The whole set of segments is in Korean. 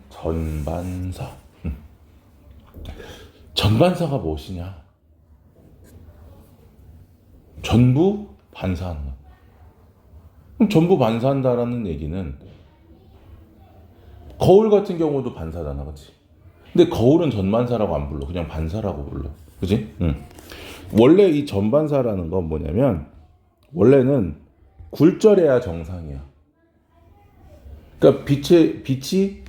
전반사. 전반사가 무엇이냐? 전부 반사하는 것. 그럼 전부 반사한다라는 얘기는 거울 같은 경우도 반사잖아, 그렇지? 근데 거울은 전반사라고 안 불러, 그냥 반사라고 불러, 그렇지? 원래 이 전반사라는 건 뭐냐면 원래는 굴절해야 정상이야. 그러니까 빛이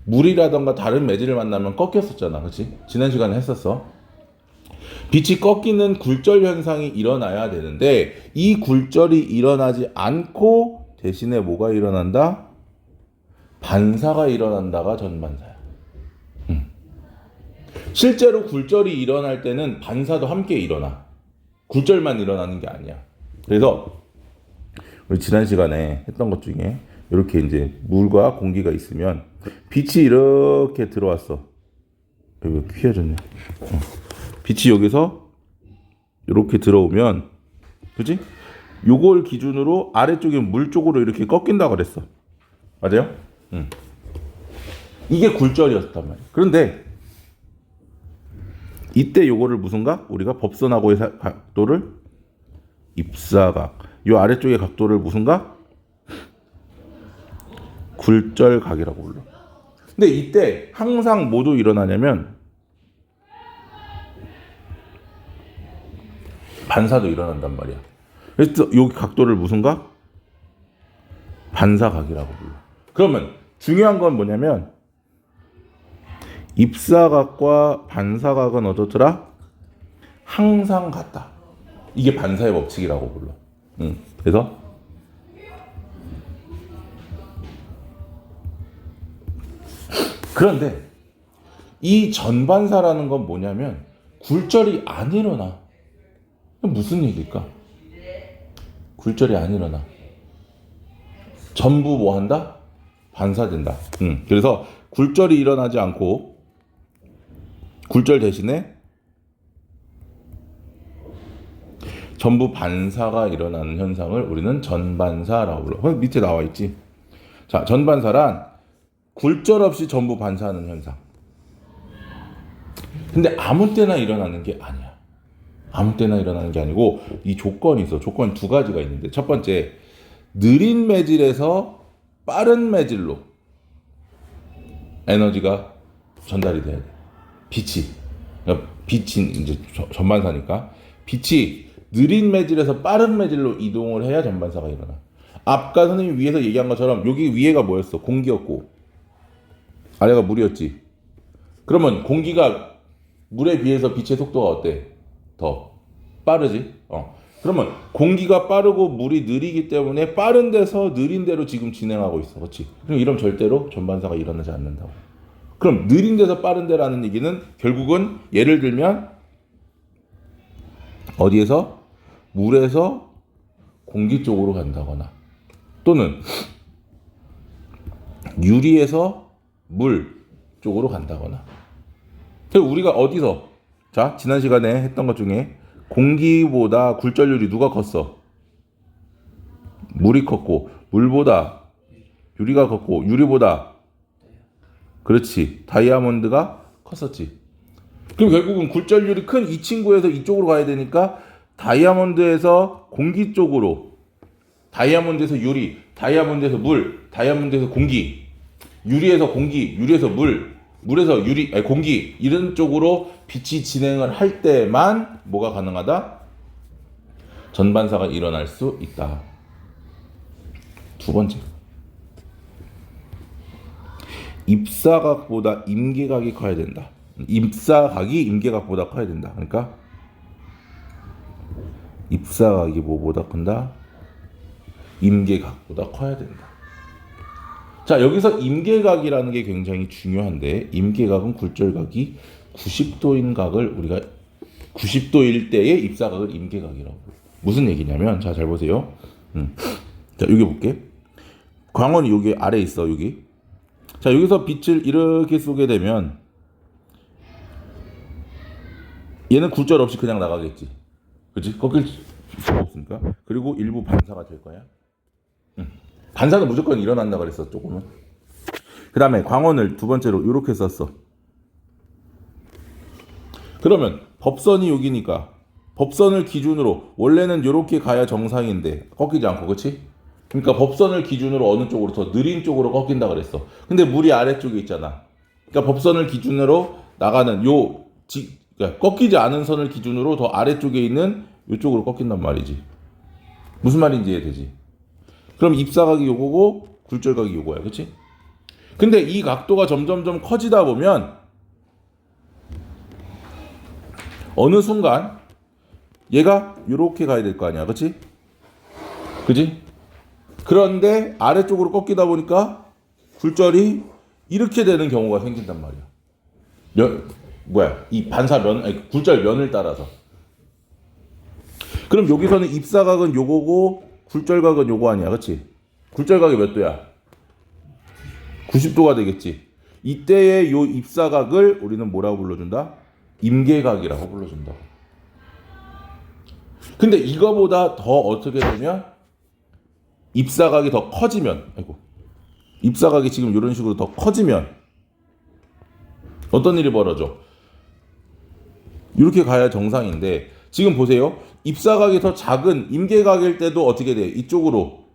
물이라던가 다른 매질을 만나면 꺾였었잖아, 그렇지? 지난 시간에 했었어. 빛이 꺾이는 굴절 현상이 일어나야 되는데 이 굴절이 일어나지 않고 대신에 뭐가 일어난다? 반사가 일어난다가 전반사야. 실제로 굴절이 일어날 때는 반사도 함께 일어나. 굴절만 일어나는 게 아니야. 그래서 우리 지난 시간에 했던 것 중에 이렇게 이제 물과 공기가 있으면 빛이 이렇게 들어왔어. 여기 휘어졌네. 빛이 여기서 이렇게 들어오면, 그지? 요걸 기준으로 아래쪽에 물 쪽으로 이렇게 꺾인다 그랬어. 맞아요? 이게 굴절이었단 말이야. 그런데 이때 요거를 무슨 각? 우리가 법선하고의 각도를 입사각. 요 아래쪽의 각도를 무슨 각? 굴절각이라고 불러. 근데 이때 항상 뭐도 일어나냐면 반사도 일어난단 말이야. 그래서 여기 각도를 무슨 각? 반사각이라고 불러. 그러면 중요한 건 뭐냐면 입사각과 반사각은 어떻더라? 항상 같다. 이게 반사의 법칙이라고 불러. 그래서 그런데 이 전반사라는 건 뭐냐면 굴절이 안 일어나. 무슨 얘기일까? 굴절이 안 일어나. 전부 뭐 한다? 반사된다. 그래서 굴절이 일어나지 않고 굴절 대신에 전부 반사가 일어나는 현상을 우리는 전반사라고 불러. 밑에 나와 있지. 자, 전반사란 굴절 없이 전부 반사하는 현상. 근데 아무 때나 일어나는 게 아니야. 아무 때나 일어나는 게 아니고 이 조건이 있어. 조건 두 가지가 있는데 첫 번째, 느린 매질에서 빠른 매질로 에너지가 전달이 돼야 돼. 빛이 이제 전반사니까 빛이 느린 매질에서 빠른 매질로 이동을 해야 전반사가 일어나. 아까 선생님이 위에서 얘기한 것처럼 여기 위에가 뭐였어? 공기였고 아래가 물이었지. 그러면 공기가 물에 비해서 빛의 속도가 어때? 더 빠르지? 그러면 공기가 빠르고 물이 느리기 때문에 빠른 데서 느린 데로 지금 진행하고 있어. 그렇지? 그럼 이러면 절대로 전반사가 일어나지 않는다고. 그럼 느린 데서 빠른 데라는 얘기는 결국은 예를 들면 어디에서? 물에서 공기 쪽으로 간다거나 또는 유리에서 물 쪽으로 간다거나. 우리가 어디서? 자, 지난 시간에 했던 것 중에 공기보다 굴절률이 누가 컸어? 물이 컸고, 물보다 유리가 컸고, 유리보다 그렇지, 다이아몬드가 컸었지. 그럼 결국은 굴절률이 큰 이 친구에서 이쪽으로 가야 되니까 다이아몬드에서 공기 쪽으로, 다이아몬드에서 유리, 다이아몬드에서 물, 다이아몬드에서 공기, 유리에서 공기, 유리에서 물, 물에서 유리, 아니 공기, 이런 쪽으로 빛이 진행을 할 때만 뭐가 가능하다? 전반사가 일어날 수 있다. 두 번째, 입사각보다 임계각이 커야 된다. 입사각이 임계각보다 커야 된다. 그러니까 입사각이 뭐보다 큰다? 임계각보다 커야 된다. 자, 여기서 임계각이라는 게 굉장히 중요한데, 임계각은 굴절각이 90도인 각을 우리가 90도일 때의 입사각을 임계각이라고. 무슨 얘기냐면, 자, 잘 보세요. 자, 여기 볼게. 광원이 여기 아래 있어, 여기. 자, 여기서 빛을 이렇게 쏘게 되면 얘는 굴절 없이 그냥 나가겠지. 그렇지? 꺾일 수가 없으니까. 그리고 일부 반사가 될 거야. 반사는 무조건 일어난다 그랬어, 조금은. 그 다음에 광원을 두 번째로 이렇게 썼어. 그러면 법선이 여기니까 법선을 기준으로 원래는 이렇게 가야 정상인데 꺾이지 않고, 그렇지? 그러니까 법선을 기준으로 어느 쪽으로 더 느린 쪽으로 꺾인다 그랬어. 근데 물이 아래쪽에 있잖아. 그러니까 법선을 기준으로 나가는 그러니까 꺾이지 않은 선을 기준으로 더 아래쪽에 있는 이쪽으로 꺾인단 말이지. 무슨 말인지 이해되지? 그럼 입사각이 요거고 굴절각이 요거야, 그렇지? 근데 이 각도가 점점점 커지다 보면 어느 순간 얘가 이렇게 가야 될 거 아니야, 그렇지? 그지? 그런데 아래쪽으로 꺾이다 보니까 굴절이 이렇게 되는 경우가 생긴단 말이야. 이 반사면, 아니, 굴절 면을 따라서. 그럼 여기서는 입사각은 요거고 굴절각은 요거 아니야, 그렇지? 굴절각이 몇 도야? 90도가 되겠지. 이때의 요 입사각을 우리는 뭐라고 불러준다? 임계각이라고 불러준다. 근데 이거보다 더 어떻게 되면 입사각이 더 커지면, 입사각이 지금 이런 식으로 더 커지면 어떤 일이 벌어져? 이렇게 가야 정상인데 지금 보세요. 입사각이 더 작은 임계각일 때도 어떻게 돼? 이쪽으로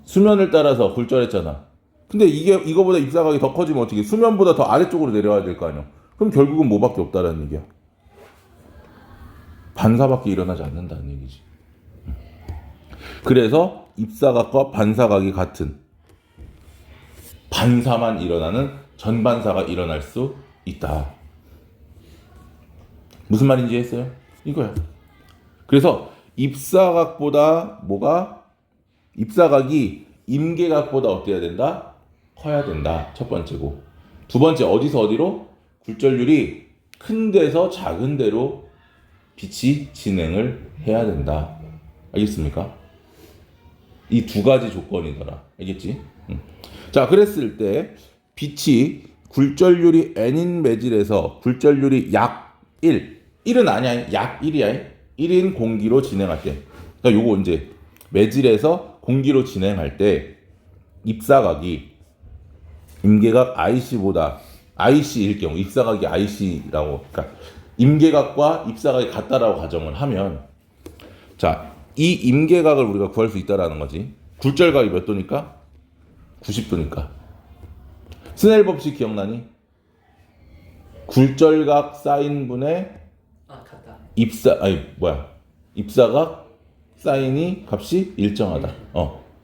수면을 따라서 굴절했잖아. 근데 이거보다 입사각이 더 커지면 어떻게? 수면보다 더 아래쪽으로 내려와야 될 거 아니야. 그럼 결국은 뭐밖에 없다라는 얘기야. 반사밖에 일어나지 않는다는 얘기지. 그래서 입사각과 반사각이 같은 반사만 일어나는 전반사가 일어날 수 있다. 무슨 말인지 했어요? 이거야. 그래서 입사각보다 입사각이 임계각보다 어때야 된다? 커야 된다. 첫 번째고. 두 번째, 어디서 어디로? 굴절률이 큰 데서 작은 데로 빛이 진행을 해야 된다. 알겠습니까? 이 두 가지 조건이더라. 알겠지? 자, 그랬을 때 빛이 굴절률이 n인 매질에서 굴절률이 약 1은 아니야. 약 1이야. 1인 공기로 진행할 때. 그러니까 요거 이제 매질에서 공기로 진행할 때 입사각이 임계각 IC보다 IC일 경우, 입사각이 IC라고, 그러니까 임계각과 입사각이 같다라고 가정을 하면, 자, 이 임계각을 우리가 구할 수 있다라는 거지. 굴절각이 몇 도니까? 90도니까. 스넬 법칙 기억나니? 굴절각 사인분의 입사각 사인이 값이 일정하다.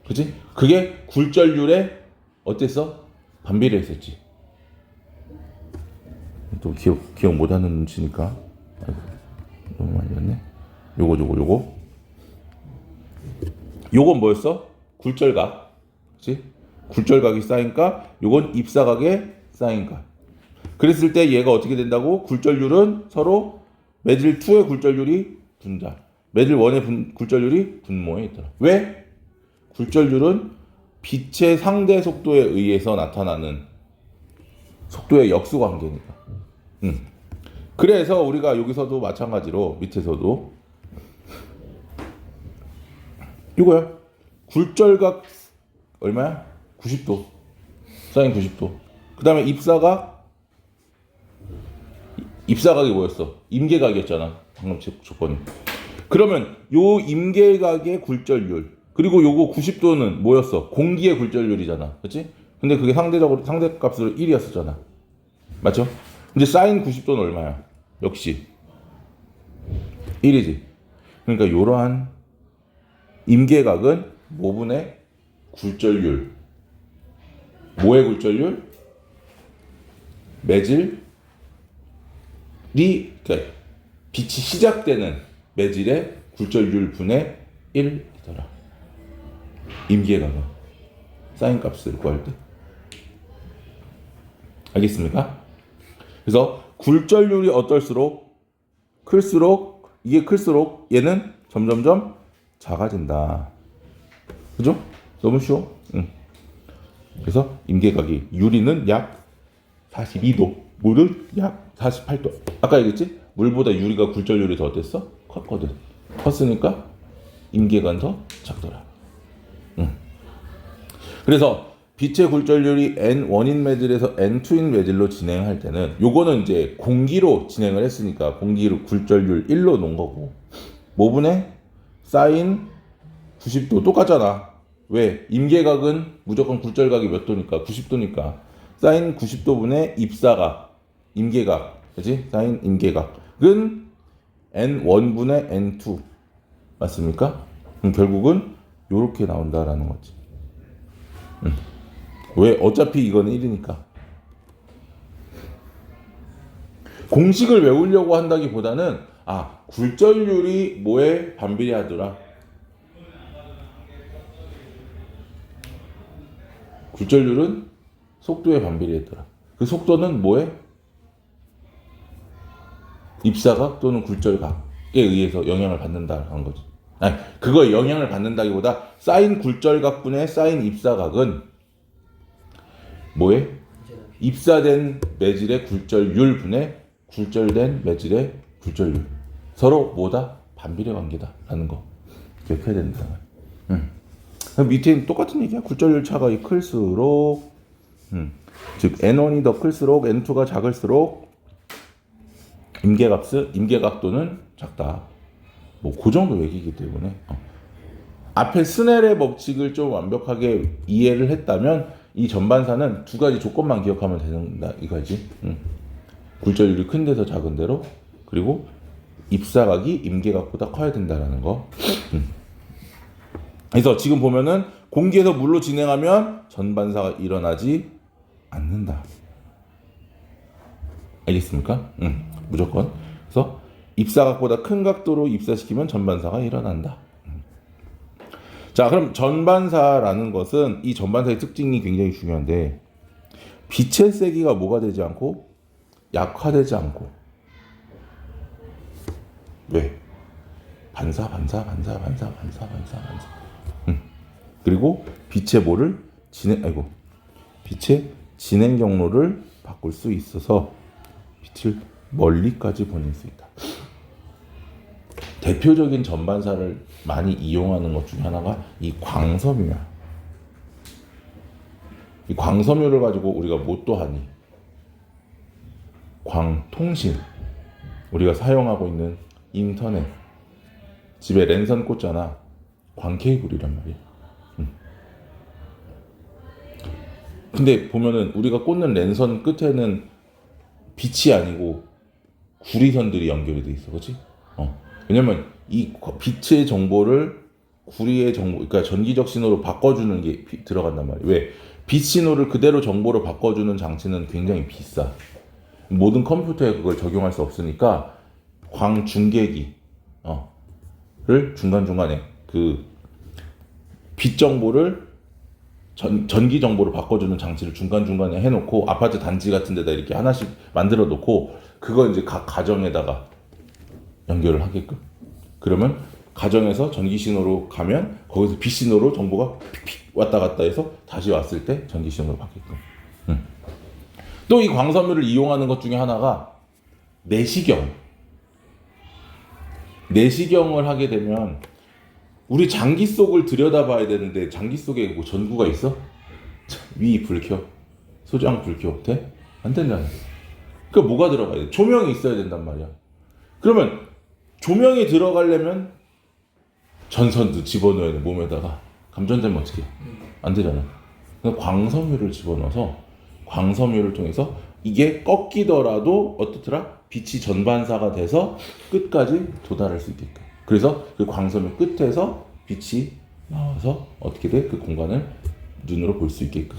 그치? 그게 굴절률에 어땠어? 반비례했었지. 또 기억 못하는 눈치니까. 아이고, 너무 많이 봤네. 요건 뭐였어? 굴절각. 그치? 굴절각이 쌓인가? 요건 입사각의 쌓인가? 그랬을 때 얘가 어떻게 된다고? 굴절률은 서로 매질 2의 굴절률이 분자, 매질 1의 굴절률이 분모에 있더라. 왜? 굴절률은 빛의 상대 속도에 의해서 나타나는 속도의 역수 관계니까. 그래서 우리가 여기서도 마찬가지로 밑에서도 이거야. 굴절각 얼마야? 90도. 사인 90도. 그 다음에 입사각이 뭐였어? 임계각이었잖아. 방금 조건이. 그러면 요 임계각의 굴절률, 그리고 요거 90도는 뭐였어? 공기의 굴절률이잖아. 그치? 근데 그게 상대값으로 1이었었잖아. 맞죠? 이제 사인 90도는 얼마야? 역시 1이지. 그러니까 요러한 임계각은 뭐분의 굴절률. 뭐의 굴절률? 매질이, 그러니까 빛이 시작되는 매질의 굴절률 분의 1이더라. 임계각은 사인 값을 구할 때. 알겠습니까? 그래서 굴절률이 클수록 얘는 점점점 작아진다. 그죠? 너무 쉬워. 그래서 임계각이 유리는 약 42도, 물은 약 48도. 아까 얘기했지? 물보다 유리가 굴절률이 더 어땠어? 컸거든. 컸으니까 임계각은 더 작더라. 그래서 빛의 굴절률이 N1인 매질에서 N2인 매질로 진행할 때는 요거는 이제 공기로 진행을 했으니까 공기로 굴절률 1로 놓은 거고 모분의 사인 90도 똑같잖아. 왜? 임계각은 무조건 굴절각이 몇 도니까 90도니까 사인 90도분의 입사각 임계각 그치? 사인 임계각은 N1분의 N2 맞습니까? 그럼 결국은 요렇게 나온다라는 거지. 왜? 어차피 이거는 1이니까. 공식을 외우려고 한다기보다는 굴절률이 뭐에 반비례하더라. 굴절률은 속도에 반비례했더라. 그 속도는 뭐에? 입사각 또는 굴절각에 의해서 영향을 받는다는 거지. 아니, 그거에 영향을 받는다기보다 사인 굴절각분의 사인 입사각은 뭐에? 입사된 매질의 굴절률 분의 굴절된 매질의 굴절률. 서로 뭐다? 반비례 관계다라는 거 기억해야 된다. 밑에는 똑같은 얘기야. 굴절률 차가 클수록 즉 N1이 더 클수록 N2가 작을수록 임계각도는 작다. 뭐 그 정도 얘기이기 때문에 앞에 스넬의 법칙을 좀 완벽하게 이해를 했다면 이 전반사는 두 가지 조건만 기억하면 된다 이거지. 굴절률이 큰 데서 작은 데로 그리고 입사각이 임계각보다 커야 된다라는 거. 그래서 지금 보면은 공기에서 물로 진행하면 전반사가 일어나지 않는다. 알겠습니까? 무조건. 그래서 입사각보다 큰 각도로 입사시키면 전반사가 일어난다. 자, 그럼 전반사라는 것은 이 전반사의 특징이 굉장히 중요한데 빛의 세기가 뭐가 되지 않고 약화되지 않고 왜? 반사. 그리고 빛의 빛의 진행 경로를 바꿀 수 있어서 빛을 멀리까지 보낼 수 있다. 대표적인 전반사를 많이 이용하는 것 중에 하나가 이 광섬유야. 이 광섬유를 가지고 우리가 뭐 또 하니? 광통신. 우리가 사용하고 있는 인터넷. 집에 랜선 꽂잖아. 광케이블이란 말이야. 근데 보면은 우리가 꽂는 랜선 끝에는 빛이 아니고 구리선들이 연결이 돼 있어, 그렇지? 왜냐면 이 빛의 정보를 구리의 정보, 그러니까 전기적 신호로 바꿔주는 게 들어간단 말이야. 왜? 빛 신호를 그대로 정보로 바꿔주는 장치는 굉장히 비싸. 모든 컴퓨터에 그걸 적용할 수 없으니까 광 중계기를 중간중간에 그 빛 정보를 전기 정보로 바꿔주는 장치를 중간중간에 해놓고 아파트 단지 같은 데다 이렇게 하나씩 만들어 놓고 그거 이제 각 가정에다가 연결을 하게끔. 그러면 가정에서 전기 신호로 가면 거기서 빛 신호로 정보가 픽픽 왔다 갔다 해서 다시 왔을 때 전기 신호로 바뀌게끔. 또 이 광섬유를 이용하는 것 중에 하나가 내시경. 내시경을 하게 되면 우리 장기 속을 들여다봐야 되는데 장기 속에 뭐 전구가 있어? 위 불 켜, 소장 불 켜, 돼? 안 된다는. 그러니까 뭐가 들어가야 돼? 조명이 있어야 된단 말이야. 그러면 조명이 들어가려면 전선도 집어넣어야 돼. 몸에다가. 감전되면 어떻게 해? 안 되잖아. 그러니까 광섬유를 집어넣어서 광섬유를 통해서 이게 꺾이더라도 어떻더라? 빛이 전반사가 돼서 끝까지 도달할 수 있게끔. 그래서 그 광섬유 끝에서 빛이 나와서 어떻게 돼? 그 공간을 눈으로 볼 수 있게끔.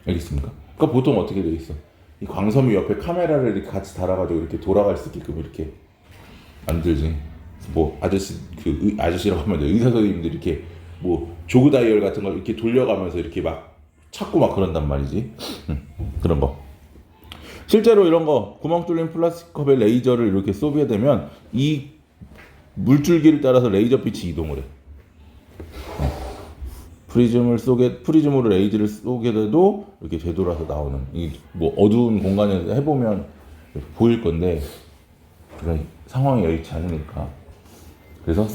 알겠습니까? 그러니까 보통 어떻게 돼 있어? 이 광섬유 옆에 카메라를 이렇게 같이 달아가지고 이렇게 돌아갈 수 있게끔 이렇게 만들지. 뭐 아저씨라고 하면 의사 선생님들 이렇게 뭐 조그 다이얼 같은 걸 이렇게 돌려가면서 이렇게 막 찾고 막 그런단 말이지. 그런 거. 실제로 이런 거 구멍 뚫린 플라스틱 컵에 레이저를 이렇게 쏘게 되면 이 물줄기를 따라서 레이저 빛이 이동을 해. 프리즘으로 레이저를 쏘게 돼도 이렇게 되돌아서 나오는 이 뭐 어두운 공간에서 해보면 보일 건데 그러니까 상황이 여의치 않으니까. 그래서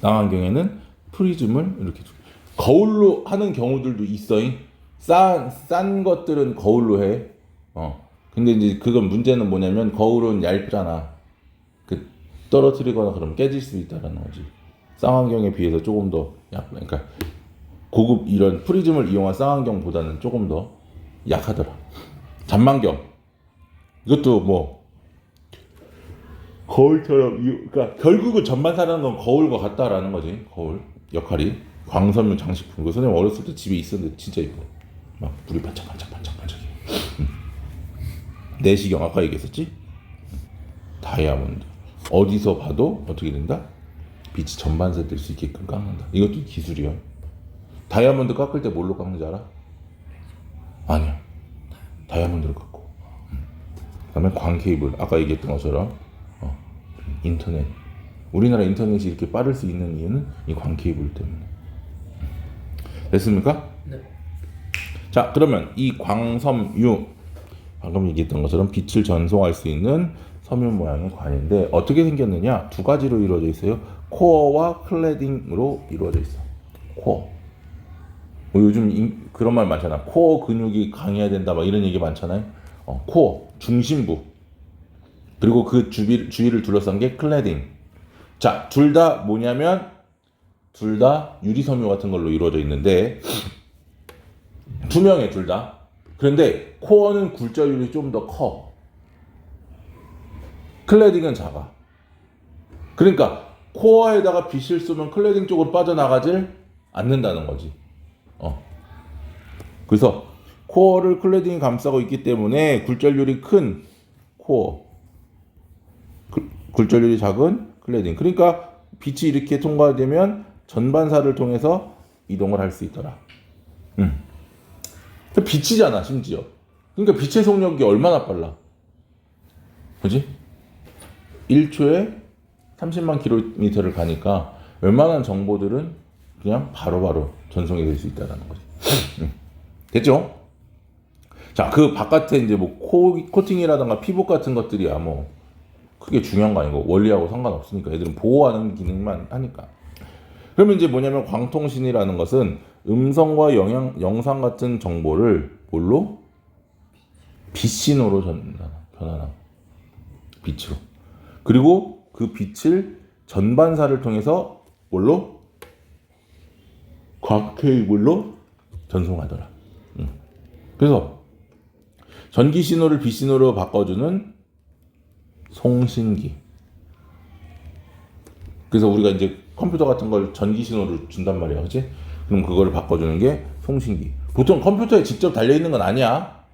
쌍안경에는 프리즘을 이렇게 거울로 하는 경우들도 있어. 싼 것들은 거울로 해. 근데 이제 그건 문제는 뭐냐면 거울은 얇잖아. 그 떨어뜨리거나 그러면 깨질 수 있다라는 거지. 쌍안경에 비해서 조금 더 그러니까 고급 이런 프리즘을 이용한 쌍안경보다는 조금 더 약하더라. 잔망경 이것도 뭐 거울처럼 그러니까 결국은 전반사라는 건 거울과 같다라는 거지. 거울 역할이 광섬유 장식품. 그 선생님 어렸을 때 집에 있었는데 진짜 이뻐. 막 불이 반짝반짝반짝반짝해. 내시경 아까 얘기했었지? 다이아몬드 어디서 봐도 어떻게 된다? 빛이 전반사 될 수 있게끔 깎는다. 이것도 기술이야. 다이아몬드 깎을 때 뭘로 깎는지 알아? 아니야. 다이아몬드로 깎고. 그다음에 광 케이블 아까 얘기했던 것처럼 인터넷. 우리나라 인터넷이 이렇게 빠를 수 있는 이유는 이 광 케이블 때문에. 됐습니까? 네. 자, 그러면 이 광섬유 방금 얘기했던 것처럼 빛을 전송할 수 있는 섬유 모양의 관인데 어떻게 생겼느냐? 두 가지로 이루어져 있어요. 코어와 클레딩으로 이루어져 있어. 코어. 요즘 그런 말 많잖아. 코어 근육이 강해야 된다 막 이런 얘기 많잖아요. 코어 중심부 그리고 그 주위를 둘러싼 게 클레딩. 자, 둘 다 뭐냐면 둘 다 유리섬유 같은 걸로 이루어져 있는데 투명해 둘 다. 그런데 코어는 굴절율이 좀 더 커. 클레딩은 작아. 그러니까 코어에다가 빛을 쏘면 클레딩 쪽으로 빠져나가질 않는다는 거지. 그래서 코어를 클레딩이 감싸고 있기 때문에 굴절율이 큰 코어, 굴절율이 작은 클레딩. 그러니까 빛이 이렇게 통과되면 전반사를 통해서 이동을 할 수 있더라. 빛이잖아 심지어. 그러니까 빛의 속력이 얼마나 빨라. 그지? 1초에 30만 킬로미터를 가니까 웬만한 정보들은 그냥 바로바로 전송이 될 수 있다는 거지. 됐죠? 자, 그 바깥에 이제 뭐 코팅이라든가 피복 같은 것들이야 뭐 크게 중요한 거 아니고 원리하고 상관없으니까 애들은 보호하는 기능만 하니까. 그러면 이제 뭐냐면 광통신이라는 것은 음성과 영상 같은 정보를 뭘로? 빛신호로 변환하고 빛으로. 그리고 그 빛을 전반사를 통해서 뭘로? 광 케이블로 전송하더라. 그래서 전기 신호를 빛 신호로 바꿔주는 송신기. 그래서 우리가 이제 컴퓨터 같은 걸 전기 신호를 준단 말이야, 그렇지? 그럼 그거를 바꿔주는 게 송신기. 보통 컴퓨터에 직접 달려 있는 건 아니야.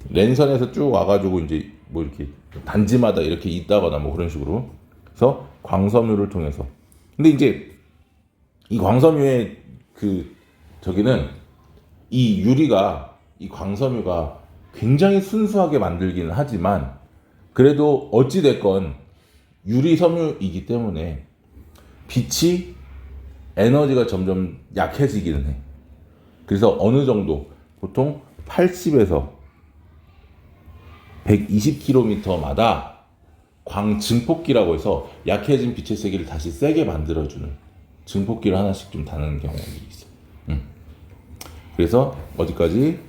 랜선에서 쭉 와가지고 이제 뭐 이렇게 단지마다 이렇게 있다거나 뭐 그런 식으로. 그래서 광섬유를 통해서. 근데 이제 이 광섬유의 저기는 이 유리가 이 광섬유가 굉장히 순수하게 만들기는 하지만 그래도 어찌 됐건 유리 섬유이기 때문에 빛이 에너지가 점점 약해지기는 해. 그래서 어느 정도 보통 80에서 120km마다 광 증폭기라고 해서 약해진 빛의 세기를 다시 세게 만들어주는 증폭기를 하나씩 좀 다는 경우들이 있어. 그래서 어디까지?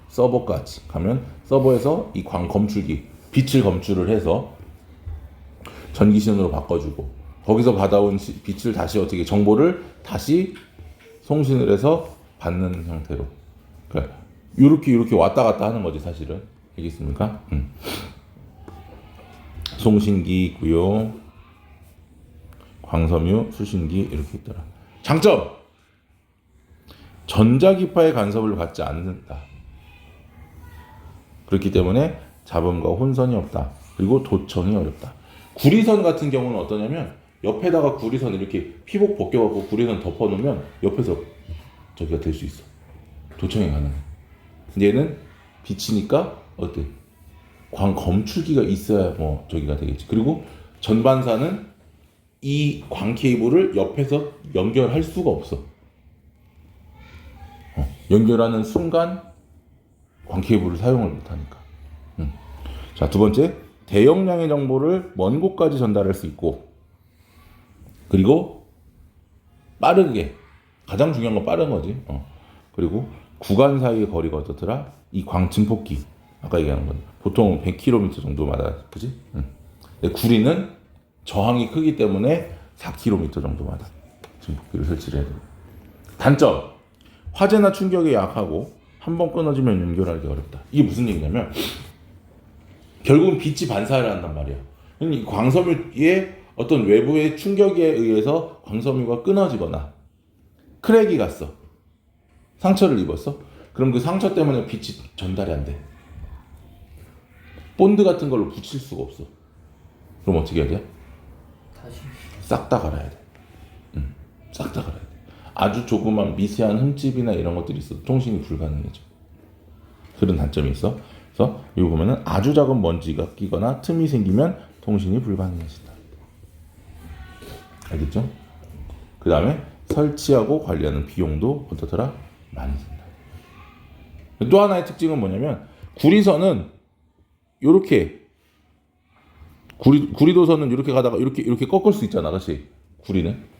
서버까지 가면 서버에서 이 광 검출기, 빛을 검출을 해서 전기 신호로 바꿔주고 거기서 받아온 빛을 다시 어떻게 정보를 다시 송신을 해서 받는 형태로. 그러니까 이렇게 왔다 갔다 하는 거지 사실은. 알겠습니까? 송신기 있고요. 광섬유, 수신기 이렇게 있더라. 장점! 전자기파의 간섭을 받지 않는다. 그렇기 때문에 잡음과 혼선이 없다. 그리고 도청이 어렵다. 구리선 같은 경우는 어떠냐면 옆에다가 구리선 이렇게 피복 벗겨갖고 구리선 덮어놓으면 옆에서 저기가 될 수 있어. 도청이 가능해. 근데 얘는 빛이니까 어때? 광 검출기가 있어야 뭐 저기가 되겠지. 그리고 전반사는 이 광 케이블을 옆에서 연결할 수가 없어. 연결하는 순간 광 케이블을 사용을 못하니까. 자, 두 번째, 대용량의 정보를 먼 곳까지 전달할 수 있고, 그리고 빠르게. 가장 중요한 건 빠른 거지. 그리고 구간 사이의 거리가 어떻더라? 이 증폭기. 아까 얘기한 건 보통 100km 정도마다, 그지? 근데 구리는 저항이 크기 때문에 4km 정도마다 증폭기를 설치를 해야 돼요. 단점. 화재나 충격에 약하고 한번 끊어지면 연결하기 어렵다. 이게 무슨 얘기냐면 결국은 빛이 반사를 한단 말이야. 이 광섬유의 어떤 외부의 충격에 의해서 광섬유가 끊어지거나 크랙이 갔어. 상처를 입었어. 그럼 그 상처 때문에 빛이 전달이 안 돼. 본드 같은 걸로 붙일 수가 없어. 그럼 어떻게 해야 돼? 다시 싹 다 갈아야 돼. 싹 다 갈아야 돼. 아주 조그만 미세한 흠집이나 이런 것들이 있어도 통신이 불가능해져. 그런 단점이 있어. 그래서 이거 보면은 아주 작은 먼지가 끼거나 틈이 생기면 통신이 불가능해진다. 알겠죠? 그 다음에 설치하고 관리하는 비용도 어떻더라? 많이 든다. 또 하나의 특징은 뭐냐면 구리선은 요렇게 구리도선은 이렇게 가다가 이렇게 꺾을 수 있잖아, 그렇지? 구리는.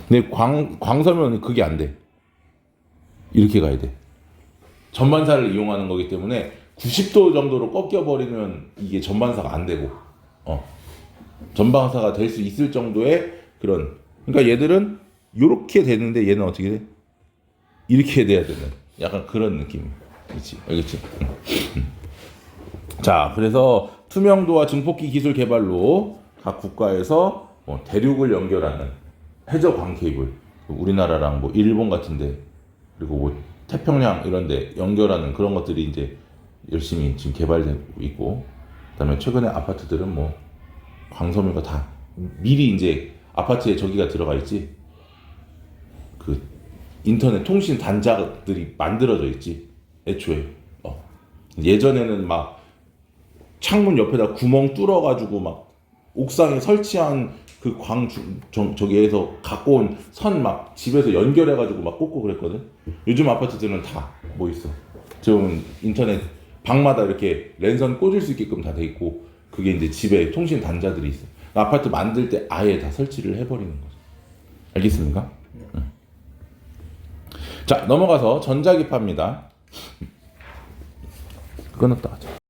근데 광섬유는 그게 안 돼. 이렇게 가야 돼. 전반사를 이용하는 거기 때문에 90도 정도로 꺾여 버리면 이게 전반사가 안 되고, 전반사가 될 수 있을 정도의 그런. 그러니까 얘들은 이렇게 되는데 얘는 어떻게 돼? 이렇게 돼야 되는. 약간 그런 느낌. 그렇지, 알겠지? 자, 그래서 투명도와 증폭기 기술 개발로 각 국가에서 대륙을 연결하는 해저 광 케이블, 우리나라랑 뭐 일본 같은데, 그리고 뭐 태평양 이런데 연결하는 그런 것들이 이제 열심히 지금 개발되고 있고, 그다음에 최근에 아파트들은 뭐 광섬유가 다 미리 이제 아파트에 저기가 들어가 있지. 그 인터넷 통신 단자들이 만들어져 있지. 애초에. 예전에는 막 창문 옆에다 구멍 뚫어가지고 막 옥상에 설치한 그 저기에서 갖고 온 선 막 집에서 연결해가지고 막 꽂고 그랬거든. 요즘 아파트들은 다 뭐 있어. 지금 인터넷 방마다 이렇게 랜선 꽂을 수 있게끔 다 돼 있고, 그게 이제 집에 통신 단자들이 있어. 아파트 만들 때 아예 다 설치를 해버리는 거죠. 알겠습니까? 자, 넘어가서 전자기파입니다. 끊었다 하자.